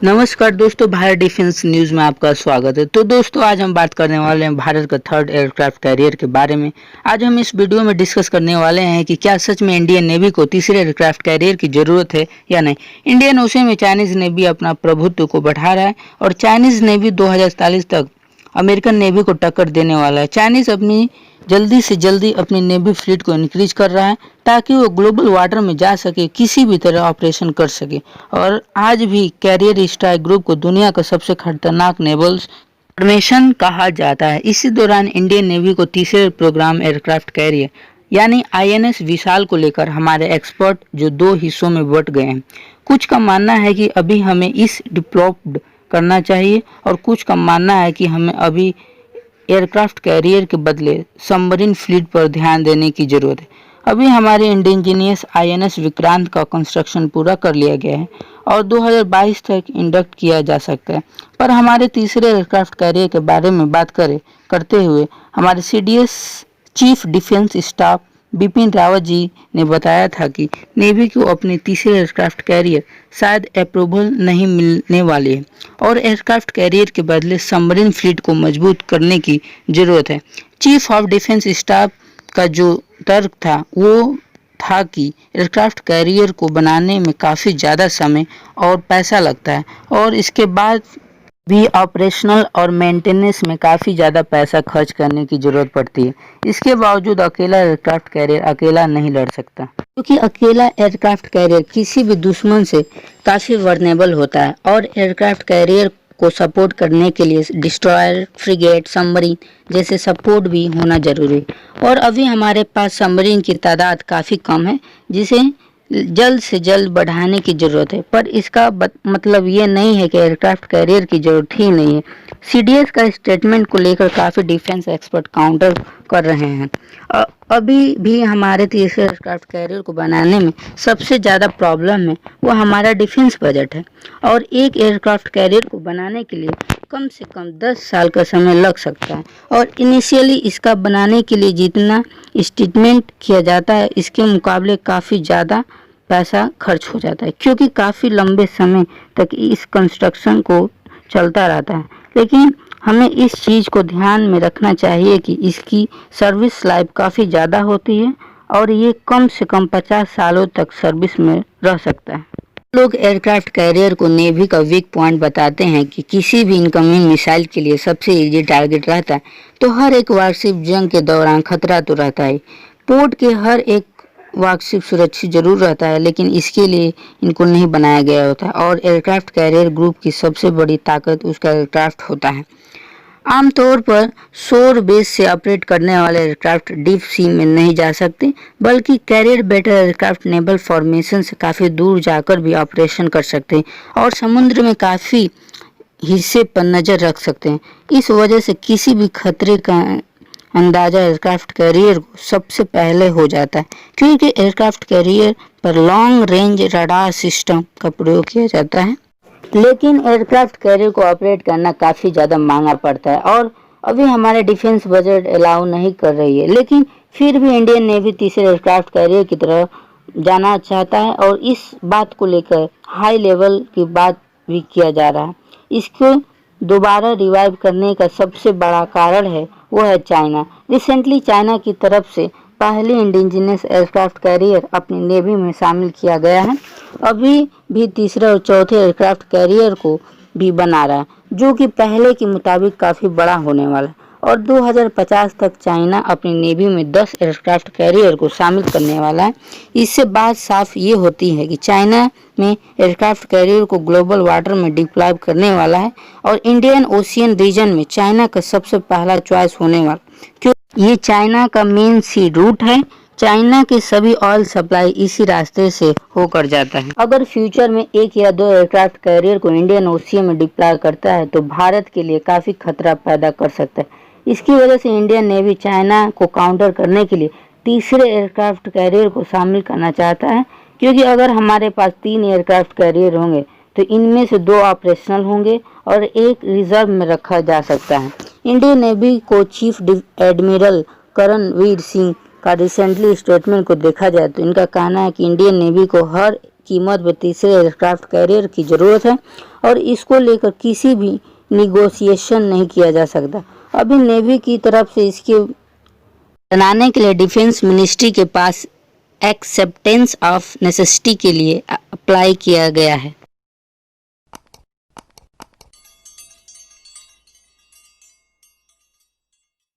नमस्कार दोस्तों, Bharat defence news में आपका स्वागत है। तो दोस्तों, आज हम बात करने वाले हैं भारत का थर्ड एयरक्राफ्ट कैरियर के बारे में। आज हम इस वीडियो में डिस्कस करने वाले हैं कि क्या सच में इंडियन नेवी को तीसरे एयरक्राफ्ट कैरियर की ज़रूरत है या नहीं। इंडियन ओशन में चाइनीज़ नेवी अपना प्रभुत्व को बढ़ा रहा है और चाइनीज़ नेवी 2047 तक अमेरिकन नेवी को टक्कर देने वाला है। चाइनीज़ अपनी जल्दी से जल्दी अपनी नेवी फ्लीट को इंक्रीज कर रहा है ताकि वो ग्लोबल वाटर में जा सके, किसी भी तरह ऑपरेशन कर सके। और आज भी कैरियर स्ट्राइक ग्रुप को दुनिया का सबसे खतरनाक नेवल फॉर्मेशन कहा जाता है। इसी दौरान इंडियन नेवी को तीसरे प्रोग्राम एयरक्राफ्ट कैरियर यानी INS विशाल को लेकर हमारे एक्सपर्ट जो दो हिस्सों में बट गए हैं। कुछ का मानना है कि अभी हमें इस डिप्लॉयड करना चाहिए और कुछ का मानना है कि हमें अभी एयरक्राफ्ट कैरियर के बदले सबमरीन फ्लीट पर ध्यान देने की जरूरत है। अभी हमारे इंडिजीनियस INS विक्रांत का कंस्ट्रक्शन पूरा कर लिया गया है और 2022 तक इंडक्ट किया जा सकता है। पर हमारे तीसरे एयरक्राफ्ट कैरियर के बारे में बात करते हुए हमारे CDS chief defence staff Bipin Rawat ji ने बताया था कि नेवी को अपने तीसरे एयरक्राफ्ट कैरियर शायद अप्रूवल नहीं मिलने वाली है और एयरक्राफ्ट कैरियर के बदले सबमरीन फ्लीट को मजबूत करने की जरूरत है। चीफ ऑफ डिफेंस स्टाफ का जो तर्क था वो था कि एयरक्राफ्ट कैरियर को बनाने में काफ़ी ज़्यादा समय और पैसा लगता है और इसके बाद भी ऑपरेशनल और मेंटेनेंस में काफ़ी ज़्यादा पैसा खर्च करने की ज़रूरत पड़ती है। इसके बावजूद अकेला एयरक्राफ्ट कैरियर अकेला नहीं लड़ सकता, क्योंकि अकेला एयरक्राफ्ट कैरियर किसी भी दुश्मन से काफ़ी वर्नेबल होता है और एयरक्राफ्ट कैरियर को सपोर्ट करने के लिए डिस्ट्रॉयर, फ्रिगेट, सबमरीन जैसे सपोर्ट भी होना जरूरी है। और अभी हमारे पास सबमरीन की तादाद काफ़ी कम है जिसे जल्द से जल्द बढ़ाने की ज़रूरत है। पर इसका मतलब ये नहीं है कि एयरक्राफ्ट कैरियर की ज़रूरत ही नहीं है। CDS का स्टेटमेंट को लेकर काफ़ी डिफेंस एक्सपर्ट काउंटर कर रहे हैं। अभी भी हमारे तीसरे एयरक्राफ्ट कैरियर को बनाने में सबसे ज़्यादा प्रॉब्लम है वो हमारा डिफेंस बजट है और एक एयरक्राफ्ट कैरियर को बनाने के लिए कम से कम 10 साल का समय लग सकता है और इनिशियली इसका बनाने के लिए जितना स्टेटमेंट किया जाता है इसके मुकाबले काफ़ी ज़्यादा पैसा खर्च हो जाता है, क्योंकि काफ़ी लंबे समय तक इस कंस्ट्रक्शन को चलता रहता है। लेकिन हमें इस चीज़ को ध्यान में रखना चाहिए कि इसकी सर्विस लाइफ काफ़ी ज़्यादा होती है और ये कम से कम 50 सालों तक सर्विस में रह सकता है। लोग एयरक्राफ्ट कैरियर को नेवी का वीक पॉइंट बताते हैं कि किसी भी इनकमिंग मिसाइल के लिए सबसे इजी टारगेट रहता है, तो हर एक वारशिप जंग के दौरान खतरा तो रहता है। पोर्ट के हर एक वारशिप सुरक्षित जरूर रहता है, लेकिन इसके लिए इनको नहीं बनाया गया होता है और एयरक्राफ्ट कैरियर ग्रुप की सबसे बड़ी ताकत उसका एयरक्राफ्ट होता है। आमतौर पर शोर बेस से ऑपरेट करने वाले एयरक्राफ्ट डीप सी में नहीं जा सकते, बल्कि carrier better aircraft naval formation से काफ़ी दूर जाकर भी ऑपरेशन कर सकते हैं और समुद्र में काफ़ी हिस्से पर नज़र रख सकते हैं। इस वजह से किसी भी खतरे का अंदाज़ा एयरक्राफ्ट कैरियर को सबसे पहले हो जाता है, क्योंकि एयरक्राफ्ट कैरियर पर लॉन्ग रेंज रडार सिस्टम का प्रयोग किया जाता है। लेकिन एयरक्राफ्ट कैरियर को ऑपरेट करना काफ़ी ज़्यादा महंगा पड़ता है और अभी हमारे डिफेंस बजट अलाउ नहीं कर रही है। लेकिन फिर भी इंडियन नेवी तीसरे एयरक्राफ्ट कैरियर की तरफ जाना चाहता है और इस बात को लेकर हाई लेवल की बात भी किया जा रहा है। इसको दोबारा रिवाइव करने का सबसे बड़ा कारण है वो है चाइना। रिसेंटली चाइना की तरफ से पहले इंडिजिनियस एयरक्राफ्ट कैरियर अपनी नेवी में शामिल किया गया है। अभी भी तीसरे और चौथे एयरक्राफ्ट कैरियर को भी बना रहा है, जो कि पहले के मुताबिक काफ़ी बड़ा होने वाला है और 2050 तक चाइना अपनी नेवी में 10 एयरक्राफ्ट कैरियर को शामिल करने वाला है। इससे बात साफ ये होती है कि चाइना में एयरक्राफ्ट कैरियर को ग्लोबल वाटर में डिप्लॉय करने वाला है और इंडियन ओशियन रीजन में चाइना का सबसे पहला चॉइस होने वाला, क्योंकि ये चाइना का मेन सी रूट है। चाइना के सभी ऑयल सप्लाई इसी रास्ते से होकर जाता है। अगर फ्यूचर में 1 या 2 एयरक्राफ्ट कैरियर को इंडियन ओशियन में डिप्लॉय करता है तो भारत के लिए काफ़ी खतरा पैदा कर सकता है। इसकी वजह से इंडियन नेवी चाइना को काउंटर करने के लिए तीसरे एयरक्राफ्ट कैरियर को शामिल करना चाहता है, क्योंकि अगर हमारे पास 3 एयरक्राफ्ट कैरियर होंगे तो इनमें से 2 ऑपरेशनल होंगे और 1 रिजर्व में रखा जा सकता है। इंडियन नेवी को चीफ एडमिरल करणवीर सिंह का रिसेंटली स्टेटमेंट को देखा जाए तो इनका कहना है कि इंडियन नेवी को हर कीमत पर तीसरे एयरक्राफ्ट कैरियर की ज़रूरत है और इसको लेकर किसी भी निगोशिएशन नहीं किया जा सकता। अभी नेवी की तरफ से इसके बनाने के लिए डिफेंस मिनिस्ट्री के पास एक्सेप्टेंस ऑफ नेसेसिटी के लिए अप्लाई किया गया है।